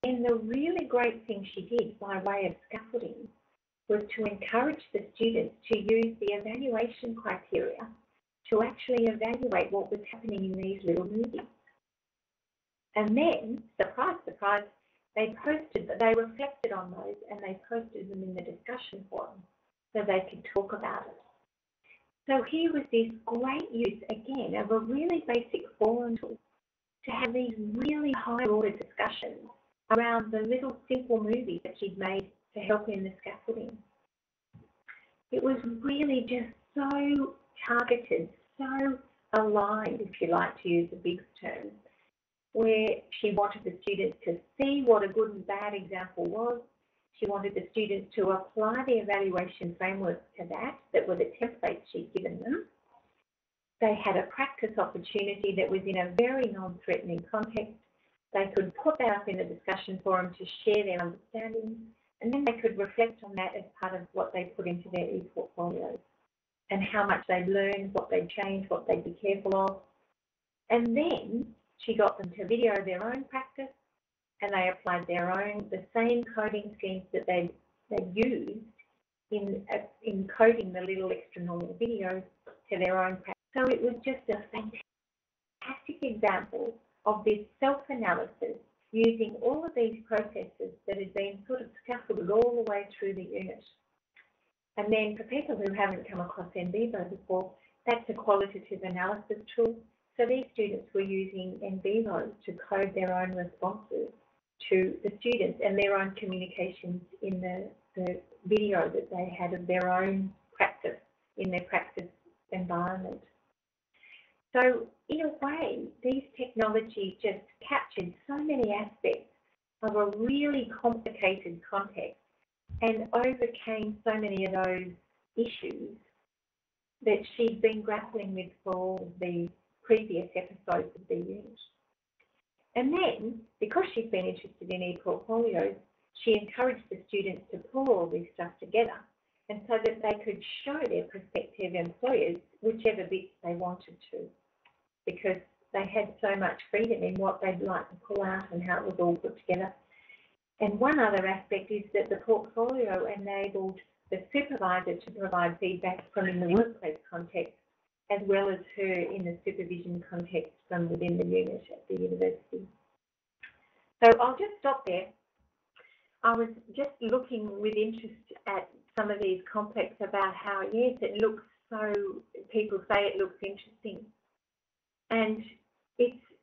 And the really great thing she did by way of scaffolding was to encourage the students to use the evaluation criteria to actually evaluate what was happening in these little movies. And then, surprise, surprise, they reflected on those and they posted them in the discussion forum so they could talk about it. So here was this great use, again, of a really basic forum tool to have these really high-order discussions around the little simple movies that she'd made to help in the scaffolding. It was really just so targeted, so aligned, if you like to use a big term, where she wanted the students to see what a good and bad example was. She wanted the students to apply the evaluation framework to that were the templates she'd given them. They had a practice opportunity that was in a very non-threatening context. They could put that up in the discussion forum to share their understanding, and then they could reflect on that as part of what they put into their e-portfolios and how much they'd learned, what they'd changed, what they'd be careful of. And then she got them to video their own practice, and they applied the same coding schemes that they used in coding the little extra normal videos to their own practice. So it was just a fantastic example of this self-analysis using all of these processes that had been sort of scaffolded all the way through the unit. And then for people who haven't come across NVivo before, that's a qualitative analysis tool. So these students were using NVivo to code their own responses to the students and their own communications in the video that they had of their own practice in their practice environment. So in a way, these technologies just captured so many aspects of a really complicated context and overcame so many of those issues that she'd been grappling with for all the previous episodes of the unit. And then, because she'd been interested in e-portfolios, she encouraged the students to pull all this stuff together and so that they could show their prospective employers whichever bits they wanted to, because they had so much freedom in what they'd like to pull out and how it was all put together. And one other aspect is that the portfolio enabled the supervisor to provide feedback from in the workplace context, as well as her in the supervision context from within the unit at the university. So I'll just stop there. I was just looking with interest at some of these complex about how, yes, it looks so, people say it looks interesting. And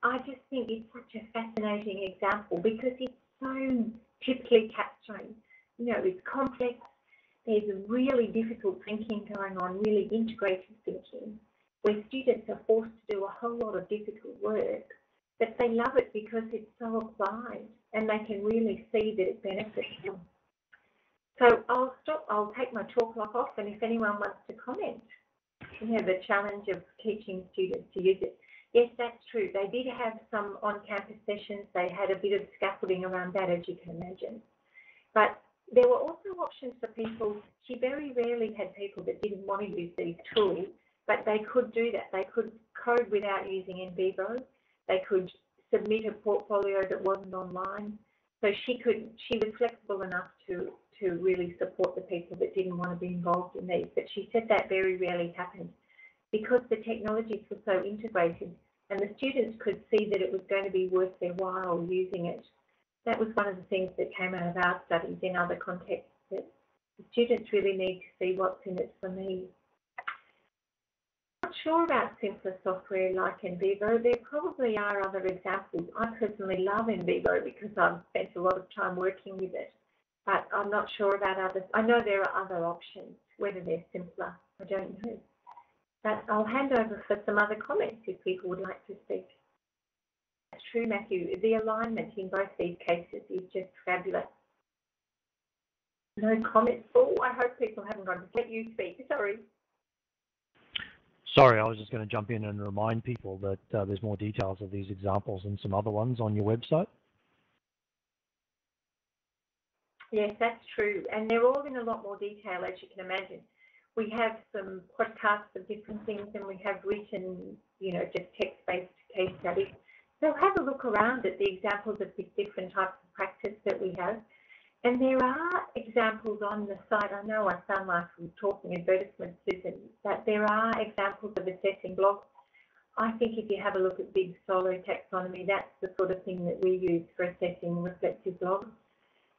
I just think it's such a fascinating example because it's so typically Capstone. You know, it's complex. There's a really difficult thinking going on, really integrated thinking, where students are forced to do a whole lot of difficult work, but they love it because it's so applied and they can really see that it benefits them. So I'll stop, I'll take my talk clock off, and if anyone wants to comment, we have the challenge of teaching students to use it. Yes, that's true. They did have some on-campus sessions. They had a bit of scaffolding around that, as you can imagine. But there were also options for people. She very rarely had people that didn't want to use these tools, but they could do that. They could code without using NVivo. They could submit a portfolio that wasn't online. So she was flexible enough to really support the people that didn't want to be involved in these. But she said that very rarely happened because the technologies were so integrated and the students could see that it was going to be worth their while using it. That was one of the things that came out of our studies in other contexts, that the students really need to see what's in it for me. I'm not sure about simpler software like NVivo. There probably are other examples. I personally love NVivo because I've spent a lot of time working with it, but I'm not sure about others. I know there are other options. Whether they're simpler, I don't know. But I'll hand over for some other comments if people would like to speak. That's true, Matthew. The alignment in both these cases is just fabulous. No comments. Oh, I hope people haven't gone to let you speak. Sorry. Sorry, I was just going to jump in and remind people that there's more details of these examples and some other ones on your website. Yes, that's true. And they're all in a lot more detail, as you can imagine. We have some podcasts of different things, and we have written, just text-based case studies. So have a look around at the examples of the different types of practice that we have. And there are examples on the site. I know I sound like I'm talking advertisements, Susan, but there are examples of assessing blogs. I think if you have a look at Big Solo taxonomy, that's the sort of thing that we use for assessing reflective blogs,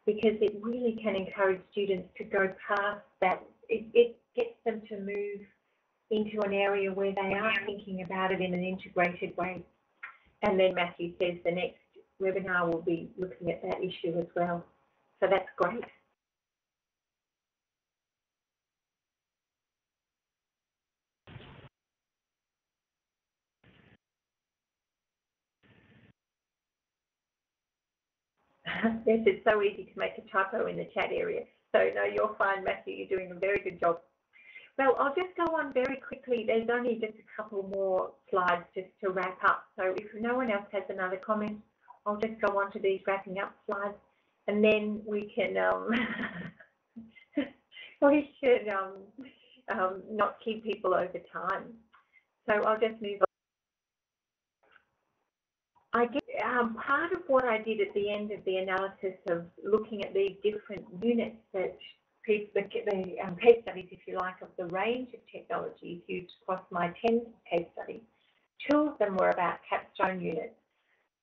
because it really can encourage students to go past that. It gets them to move into an area where they are thinking about it in an integrated way. And then Matthew says the next webinar will be looking at that issue as well. So that's great. Yes, it's so easy to make a typo in the chat area. So no, you're fine, Matthew. You're doing a very good job. Well, I'll just go on very quickly. There's only just a couple more slides just to wrap up. So if no one else has another comment, I'll just go on to these wrapping up slides, and then we can we should not keep people over time. So I'll just move on. I guess part of what I did at the end of the analysis of looking at these different units that the case studies, if you like, of the range of technologies used across my 10 case studies, 2 of them were about Capstone units,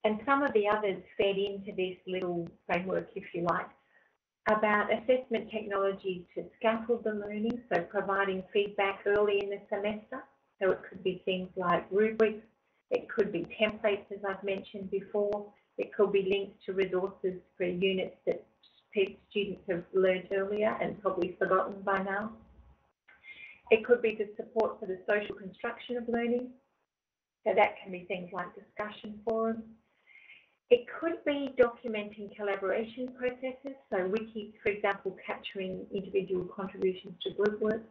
and some of the others fed into this little framework, if you like, about assessment technology to scaffold the learning, so providing feedback early in the semester. So it could be things like rubrics, it could be templates, as I've mentioned before, it could be links to resources for units that students have learned earlier and probably forgotten by now. It could be the support for the social construction of learning, so that can be things like discussion forums. It could be documenting collaboration processes, so wikis, for example, capturing individual contributions to group work.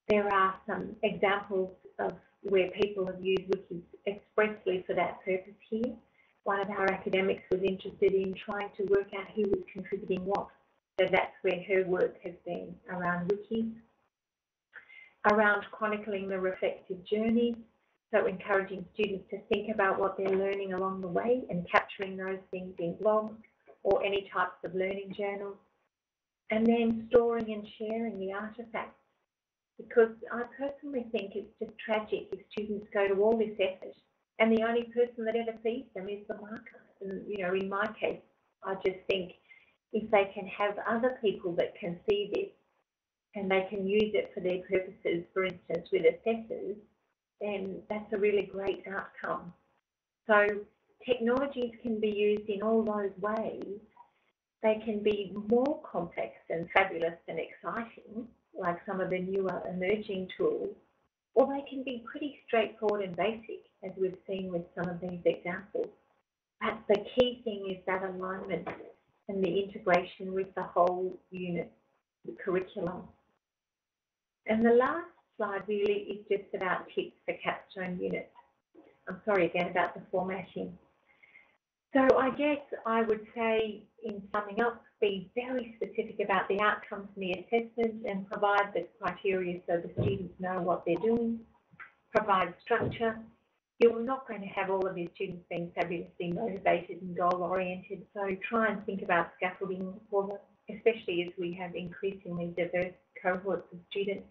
There are some examples of where people have used wikis expressly for that purpose here. One of our academics was interested in trying to work out who was contributing what. So that's where her work has been around wikis. Around chronicling the reflective journey, so encouraging students to think about what they're learning along the way and capturing those things in blogs or any types of learning journals. And then storing and sharing the artefacts, because I personally think it's just tragic if students go to all this effort and the only person that ever sees them is the marker. And, you know, in my case, I just think if they can have other people that can see this and they can use it for their purposes, for instance, with assessors, then that's a really great outcome. So technologies can be used in all those ways. They can be more complex and fabulous and exciting, like some of the newer emerging tools, or they can be pretty straightforward and basic, as we've seen with some of these examples. But the key thing is that alignment and the integration with the whole unit, the curriculum. And the last slide really is just about tips for Capstone units. I'm sorry again about the formatting. So I guess I would say, in summing up, be very specific about the outcomes in the assessment and provide the criteria so the students know what they're doing. Provide structure. You're not going to have all of your students being fabulously motivated and goal-oriented, so try and think about scaffolding for them, especially as we have increasingly diverse cohorts of students.